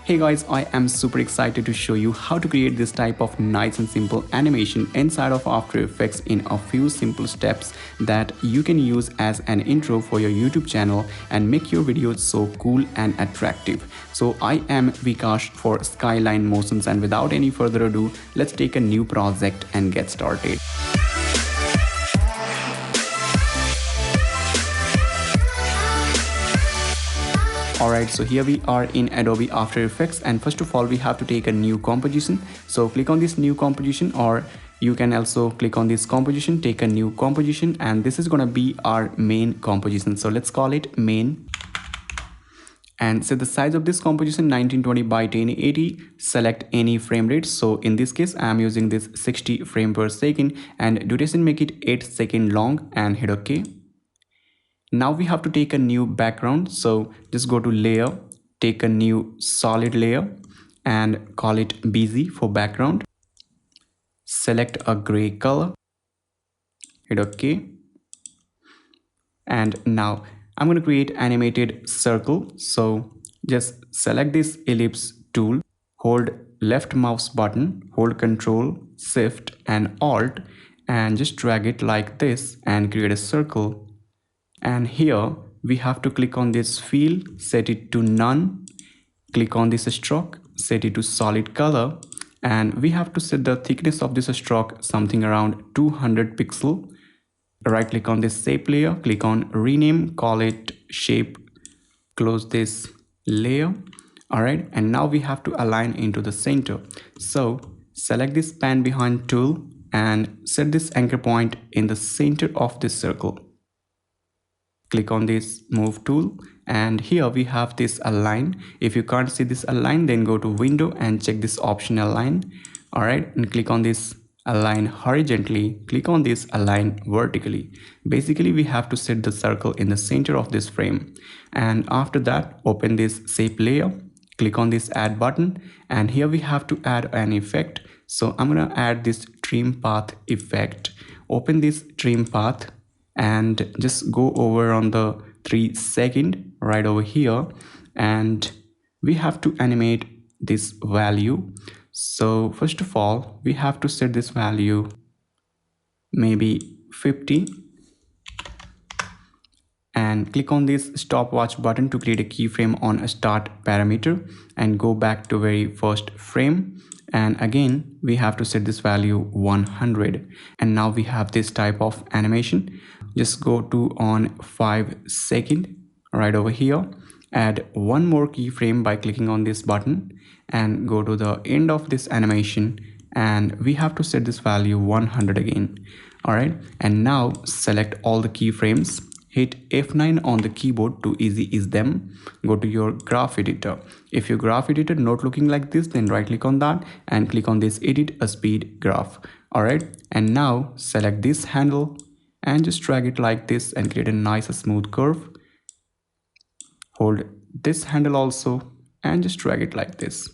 Hey guys, I am super excited to show you how to create this type of nice and simple animation inside of After Effects in a few simple steps that you can use as an intro for your YouTube channel and make your videos so cool and attractive. So I am Vikash for Skyline Motions, and without any further ado, let's take a new project and get started. Alright, so here we are in Adobe After Effects, and first of all we have to take a new composition. So click on this new composition, or you can also click on this composition, take a new composition, and this is gonna be our main composition. So let's call it main. And set the size of this composition 1920 by 1080. Select any frame rate. So in this case I am using this 60 frame per second, and duration make it 8 seconds long, and hit OK. Now we have to take a new background. So just go to layer, take a new solid layer and call it busy for background. Select a gray color, hit OK. And now I'm going to create animated circle. So just select this ellipse tool, hold left mouse button, hold Ctrl, Shift and Alt, and just drag it like this and create a circle. And here we have to click on this fill, set it to none, click on this stroke, set it to solid color, and we have to set the thickness of this stroke something around 200 pixel. Right click on this shape layer, click on rename, call it shape, close this layer. Alright, and now we have to align into the center. So select this pan behind tool and set this anchor point in the center of this circle. Click on this move tool, and here we have this align. If you can't see this align, then go to window and check this option align. All right, and click on this align horizontally, click on this align vertically. Basically we have to set the circle in the center of this frame. And after that, open this shape layer, click on this add button, and here we have to add an effect. So I'm gonna add this trim path effect. Open this trim path and just go over on the 3 second right over here, and we have to animate this value. So first of all we have to set this value maybe 50, and click on this stopwatch button to create a keyframe on a start parameter and go back to very first frame. And again we have to set this value 100, and now we have this type of animation. Just go to on 5 second right over here, add one more keyframe by clicking on this button and go to the end of this animation, and we have to set this value 100 again. All right, and now select all the keyframes, hit F9 on the keyboard to easy ease them. Go to your graph editor. If your graph editor not looking like this, then right click on that and click on this edit a speed graph. All right, and now select this handle and just drag it like this and create a nice smooth curve. Hold this handle also and just drag it like this.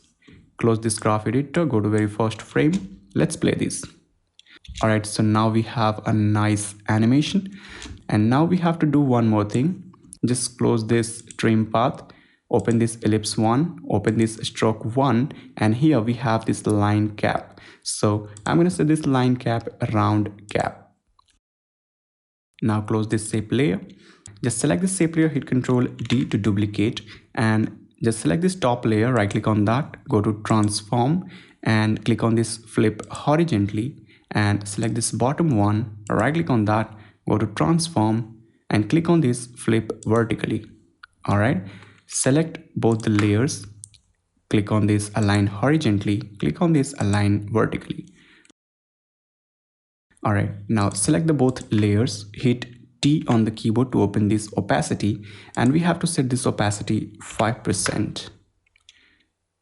Close this graph editor, go to very first frame. Let's play this. Alright, so now we have a nice animation, and now we have to do one more thing. Just close this trim path, open this ellipse 1, open this stroke 1, and here we have this line cap. So I'm going to set this line cap round cap. Now close this shape layer. Just select this shape layer, hit Ctrl D to duplicate, and just select this top layer, right click on that, go to transform and click on this flip horizontally, and select this bottom one, right click on that, go to transform and click on this flip vertically. All right, select both the layers, click on this align horizontally, click on this align vertically. All right, now select the both layers, hit T on the keyboard to open this opacity, and we have to set this opacity 5%.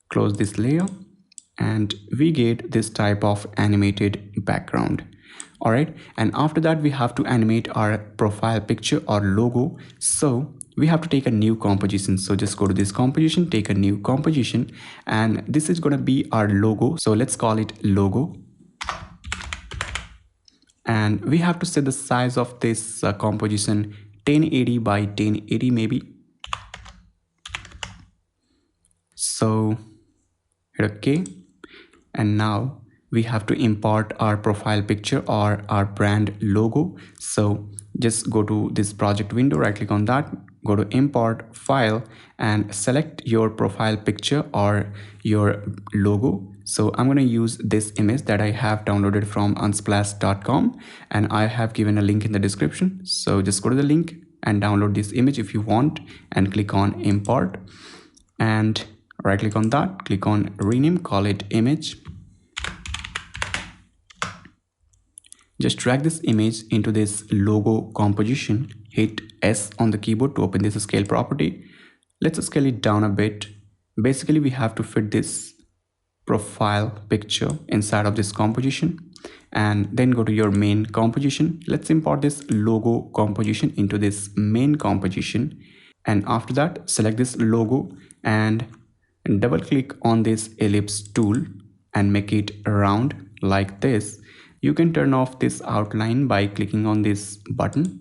Close this layer and we get this type of animated background. All right, and after that we have to animate our profile picture or logo. So we have to take a new composition. So just go to this composition, take a new composition, and this is going to be our logo. So let's call it logo. And we have to set the size of this composition 1080 by 1080 maybe. So hit OK. And now we have to import our profile picture or our brand logo. So just go to this project window, right click on that, go to import file and select your profile picture or your logo. So I'm going to use this image that I have downloaded from unsplash.com, and I have given a link in the description. So just go to the link and download this image if you want and click on import and right click on that, click on rename, call it image. Just drag this image into this logo composition, hit S on the keyboard to open this scale property. Let's scale it down a bit. Basically we have to fit this profile picture inside of this composition, and then go to your main composition. Let's import this logo composition into this main composition, and after that select this logo and double click on this ellipse tool and make it round like this. You can turn off this outline by clicking on this button.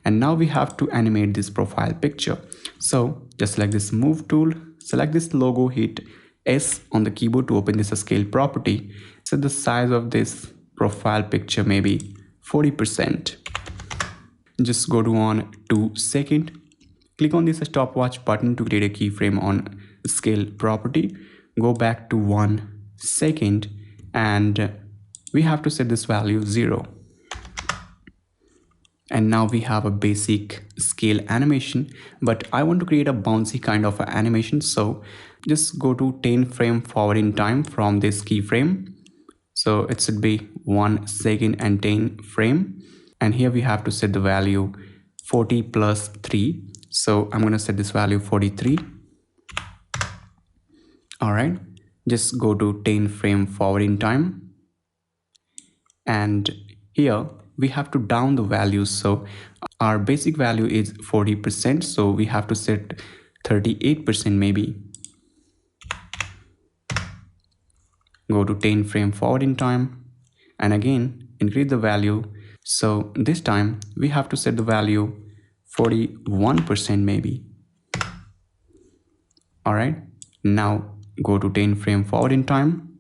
And now we have to animate this profile picture. So just select this move tool, select this logo, hit S on the keyboard to open this scale property. Set the size of this profile picture maybe 40%. Just go to on 2 second. Click on this stopwatch button to create a keyframe on scale property. Go back to 1 second and we have to set this value 0. And now we have a basic scale animation, but I want to create a bouncy kind of animation. So just go to 10 frame forward in time from this keyframe. So it should be 1 second and 10 frame. And here we have to set the value 40 plus 3. So I'm going to set this value 43. All right, just go to 10 frame forward in time. And here we have to down the values. So our basic value is 40%. So we have to set 38% maybe. Go to 10 frame forward in time and again increase the value. So this time we have to set the value 41% maybe. All right, now go to 10 frame forward in time.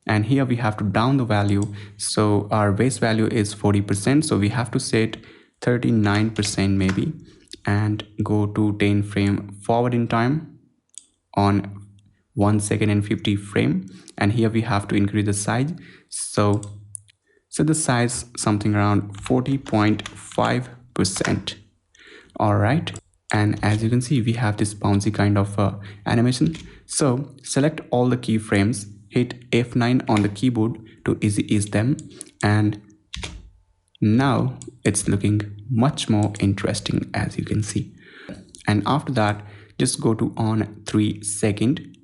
And here we have to down the value. So our base value is 40%. So we have to set 39% maybe. And go to 10 frame forward in time on 1 second and 50 frame. And here we have to increase the size. So set the size something around 40.5%. All right. And as you can see, we have this bouncy kind of animation. So select all the keyframes, hit F9 on the keyboard to easy ease them, and now it's looking much more interesting as you can see. And after that, just go to on 3 second,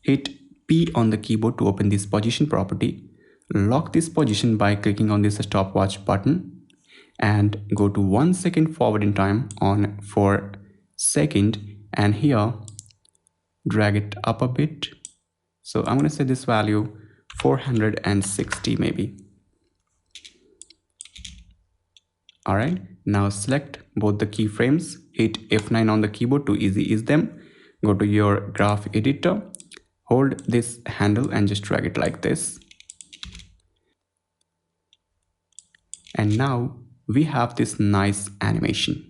hit P on the keyboard to open this position property, lock this position by clicking on this stopwatch button, and go to 1 second forward in time on 4 second, and here drag it up a bit. So I'm going to set this value 460 maybe. All right, now select both the keyframes, hit F9 on the keyboard to easy ease them, go to your graph editor, hold this handle and just drag it like this. And now we have this nice animation.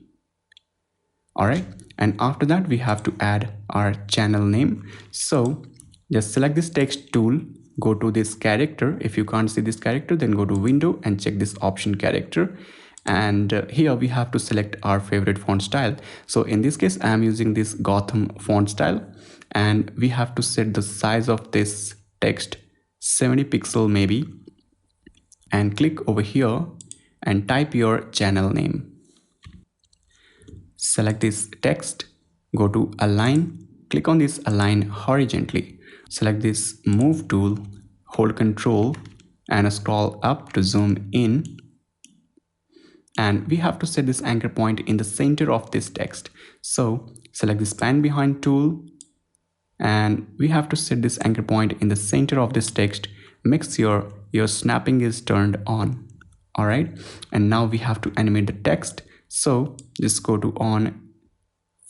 All right, and after that we have to add our channel name. So just select this text tool, go to this character. If you can't see this character, then go to window and check this option character. And here we have to select our favorite font style. So in this case, I am using this Gotham font style, and we have to set the size of this text 70 pixel maybe, and click over here and type your channel name. Select this text, go to align, click on this align horizontally, select this move tool, hold Control and scroll up to zoom in, and we have to set this anchor point in the center of this text. So select this pan behind tool and we have to set this anchor point in the center of this text. Make sure your snapping is turned on. All right, and now we have to animate the text. So just go to on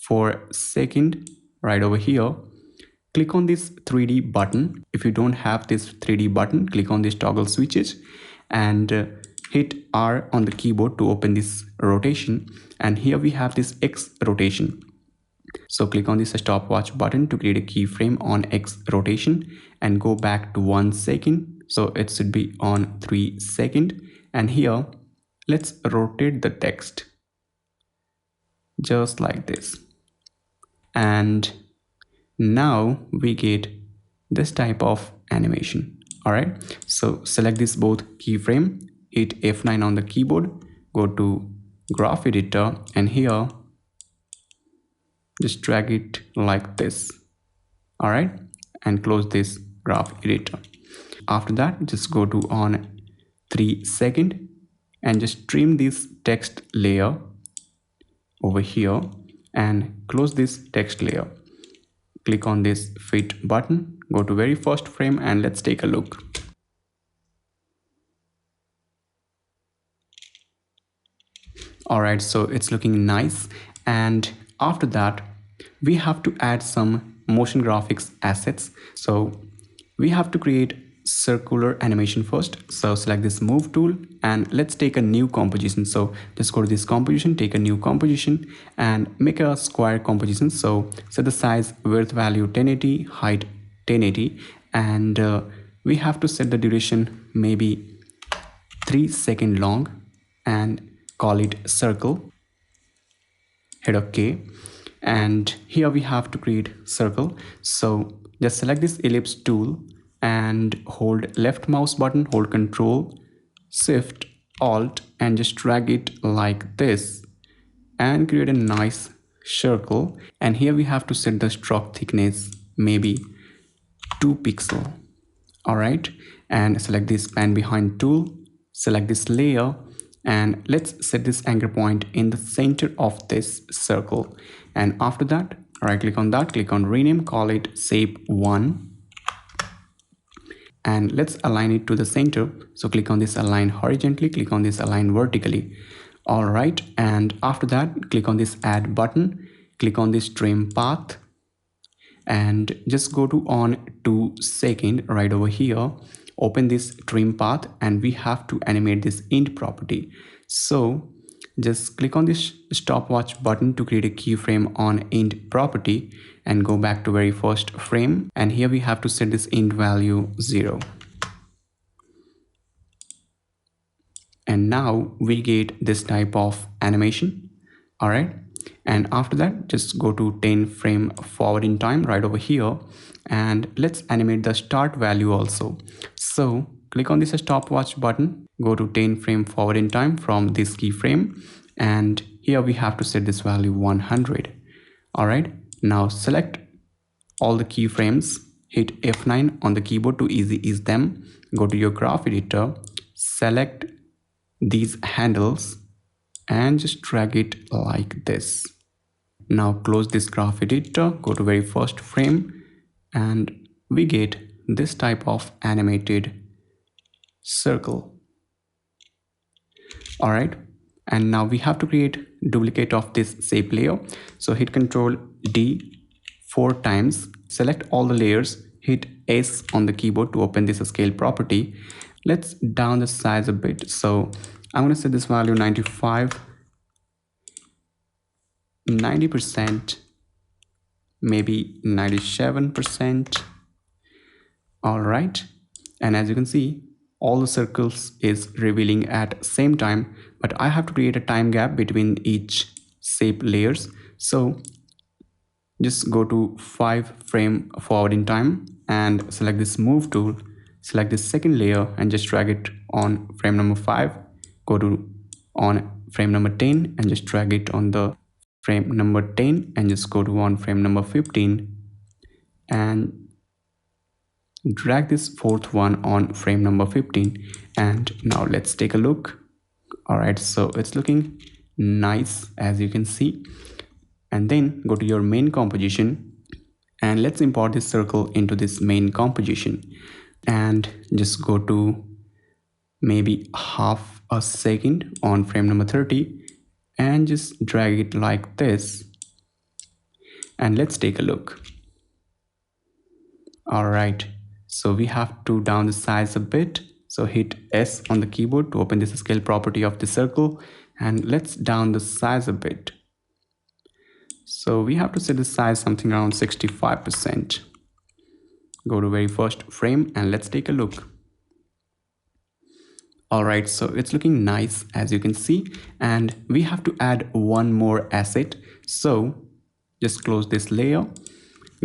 4 second right over here, click on this 3D button. If you don't have this 3D button, click on this toggle switches and hit R on the keyboard to open this rotation. And here we have this X rotation. So click on this stopwatch button to create a keyframe on X rotation and go back to 1 second. So it should be on 3 seconds. And here, let's rotate the text just like this. And now we get this type of animation. All right. So select this both keyframe, hit F9 on the keyboard, go to graph editor, and here just drag it like this. All right, and close this graph editor. After that, just go to on 3 seconds and just trim this text layer over here and close this text layer. Click on this fit button, go to very first frame, and let's take a look. All right, so it's looking nice. And after that, we have to add some motion graphics assets. So we have to create circular animation first. So select this move tool and let's take a new composition. So just go to this composition, take a new composition and make a square composition. So set the size, width value 1080, height 1080, and we have to set the duration maybe 3 seconds long and call it circle. Hit OK. And here we have to create circle. So just select this ellipse tool and hold left mouse button, hold Control, Shift, Alt, and just drag it like this and create a nice circle. And here we have to set the stroke thickness maybe 2 pixels. All right, and select this pan behind tool, select this layer, and let's set this anchor point in the center of this circle. And after that, right click on that, click on rename, call it shape 1, and let's align it to the center. So click on this align horizontally, click on this align vertically. All right, and after that, click on this add button, click on this trim path, and just go to on 2 seconds right over here. Open this trim path and we have to animate this int property. So just click on this stopwatch button to create a keyframe on int property and go back to very first frame. And here we have to set this int value 0. And now we get this type of animation. All right. And after that, just go to 10 frame forward in time right over here. And let's animate the start value also. So click on this stopwatch button, go to 10 frame forward in time from this keyframe. And here we have to set this value 100. All right. Now select all the keyframes, hit F9 on the keyboard to ease them. Go to your graph editor, select these handles and just drag it like this. Now close this graph editor, go to very first frame, and we get this type of animated circle. All right, and now we have to create duplicate of this shape layer. So hit Ctrl D 4 times, select all the layers, hit S on the keyboard to open this scale property. Let's down the size a bit. So I'm going to set this value 95, 90%, maybe 97%. All right, and as you can see, all the circles is revealing at same time, but I have to create a time gap between each shape layers. So just go to 5 frame forward in time and select this move tool, select this second layer and just drag it on frame number 5. Go to on frame number 10 and just drag it on the frame number 10 and just go to on frame number 15 and drag this fourth one on frame number 15. And now let's take a look. All right, so it's looking nice as you can see. And then go to your main composition and let's import this circle into this main composition and just go to maybe half a second on frame number 30 and just drag it like this. And let's take a look. All right, so we have to down the size a bit. So hit S on the keyboard to open this scale property of the circle, and let's down the size a bit. So we have to set the size something around 65%. Go to very first frame and let's take a look. All right, so it's looking nice as you can see, and we have to add one more asset. So just close this layer,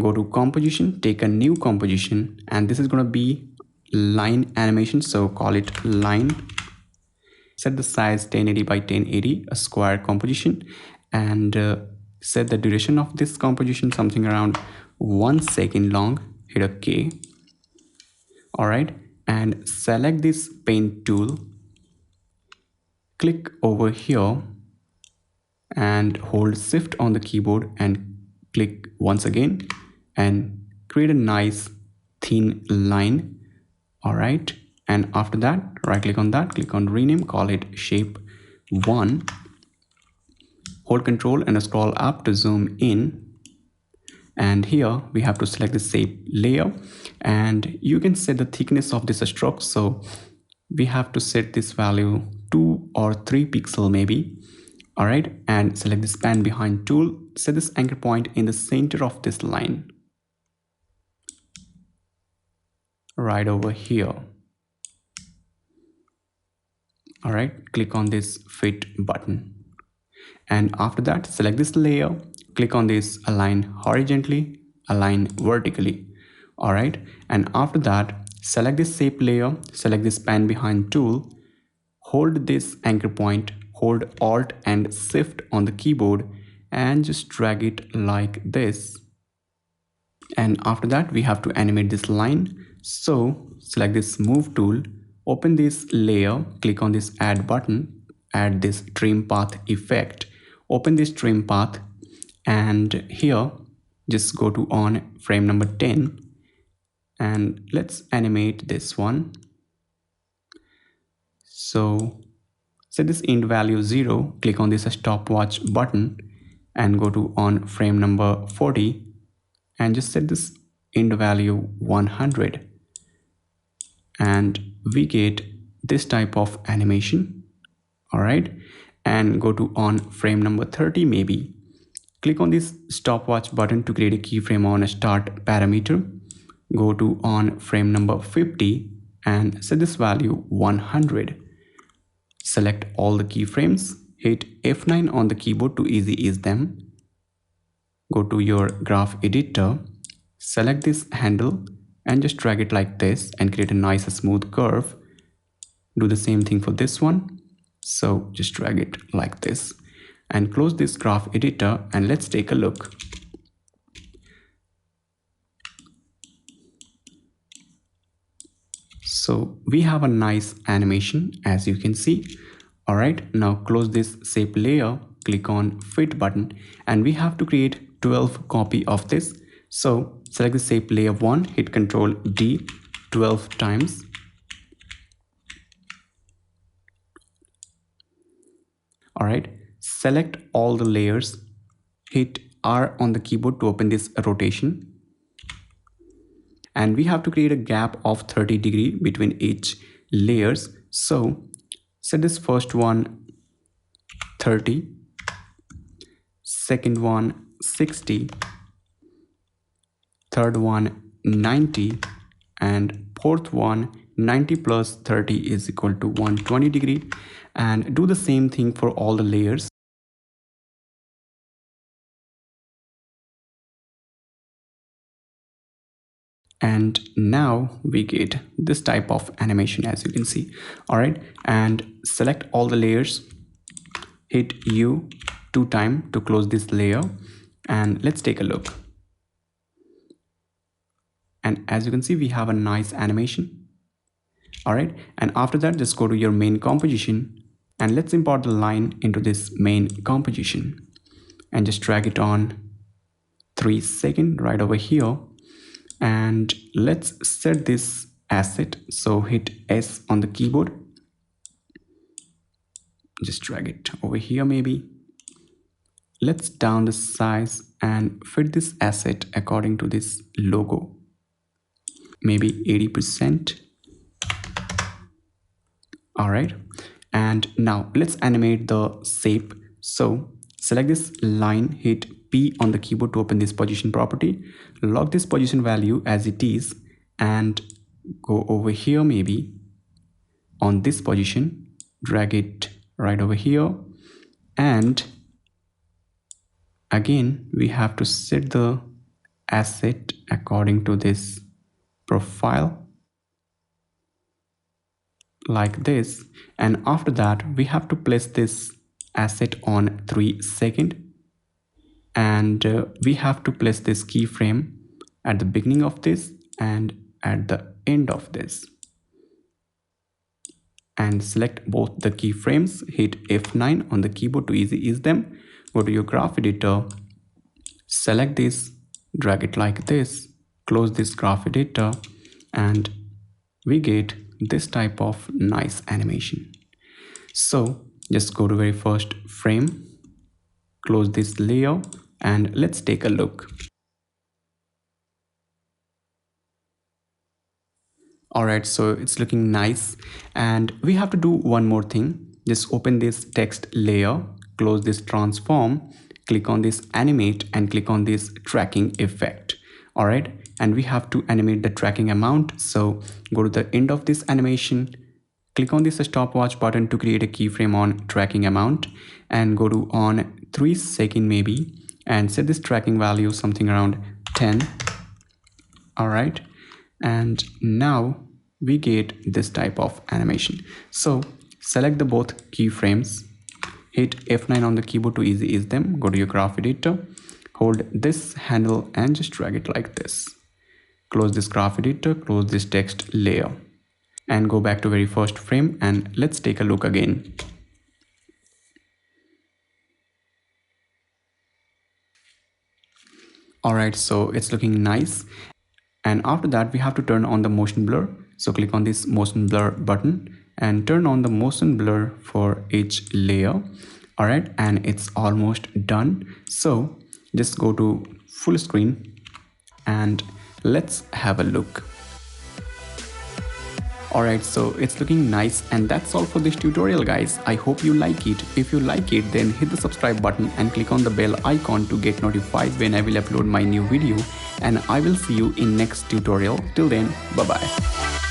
go to composition, take a new composition, and this is going to be line animation, so call it line. Set the size 1080 by 1080, a square composition, and set the duration of this composition something around 1 second long. Hit OK. All right, and select this paint tool, click over here and hold shift on the keyboard and click once again and create a nice thin line. All right, and after that right click on that, click on rename, call it shape 1, hold control and scroll up to zoom in, and here we have to select the shape layer, and you can set the thickness of this stroke. So we have to set this value 2 or 3 pixel maybe. All right, and select the span behind tool, set this anchor point in the center of this line right over here. All right, click on this fit button, and after that select this layer, click on this align horizontally, align vertically. All right, and after that select this shape layer, select this span behind tool, hold this anchor point, hold alt and shift on the keyboard and just drag it like this. And after that we have to animate this line. So select this move tool, open this layer, click on this add button, add this trim path effect, open this trim path, and here just go to on frame number 10 and let's animate this one. So set this int value 0, click on this stopwatch button and go to on frame number 40 and just set this int value 100, and we get this type of animation. All right, and go to on frame number 30 maybe, click on this stopwatch button to create a keyframe on a start parameter, go to on frame number 50 and set this value 100. Select all the keyframes, hit F9 on the keyboard to easy ease them. Go to your graph editor, select this handle and just drag it like this and create a nice smooth curve. Do the same thing for this one. So just drag it like this and close this graph editor and let's take a look. So we have a nice animation as you can see. All right, now close this shape layer, click on fit button, and we have to create 12 copy of this. So select the shape layer 1, hit Ctrl D 12 times. All right, select all the layers, hit R on the keyboard to open this rotation. And we have to create a gap of 30 degrees between each layers. So set this first one 30, second one 60, third one 90, and fourth one 90 plus 30 is equal to 120 degree, and do the same thing for all the layers. And now we get this type of animation as you can see. All right, and select all the layers, hit U 2 times to close this layer, and let's take a look. And as you can see, we have a nice animation. All right, and after that just go to your main composition and let's import the line into this main composition and just drag it on 3 seconds right over here. And let's set this asset, so hit S on the keyboard, just drag it over here maybe. Let's down the size and fit this asset according to this logo. maybe 80%. All right, and now let's animate the shape. So select this line, hit P on the keyboard to open this position property, lock this position value as it is, and go over here, maybe on this position, drag it right over here, and again we have to set the asset according to this profile like this, and after that we have to place this asset on 3 seconds, and we have to place this keyframe at the beginning of this and at the end of this, and select both the keyframes, hit F9 on the keyboard to easy ease them, go to your graph editor, select this, drag it like this, close this graph editor, and we get this type of nice animation. So just go to very first frame, close this layer, and let's take a look. Alright, so it's looking nice, and we have to do one more thing. Just open this text layer, close this transform, click on this animate, and click on this tracking effect. Alright, and we have to animate the tracking amount. So go to the end of this animation, click on this stopwatch button to create a keyframe on tracking amount, and go to on 3 seconds maybe, and set this tracking value something around 10. Alright, and now we get this type of animation. So select the both keyframes, hit F9 on the keyboard to easy ease them, go to your graph editor, hold this handle and just drag it like this. Close this graph editor, close this text layer, and go back to very first frame, and let's take a look again. Alright, so it's looking nice. And after that we have to turn on the motion blur. So click on this motion blur button and turn on the motion blur for each layer. Alright, and it's almost done. So just go to full screen and let's have a look. Alright, so it's looking nice, and that's all for this tutorial, guys. I hope you like it. If you like it, then hit the subscribe button and click on the bell icon to get notified when I will upload my new video, and I will see you in next tutorial. Till then, bye bye.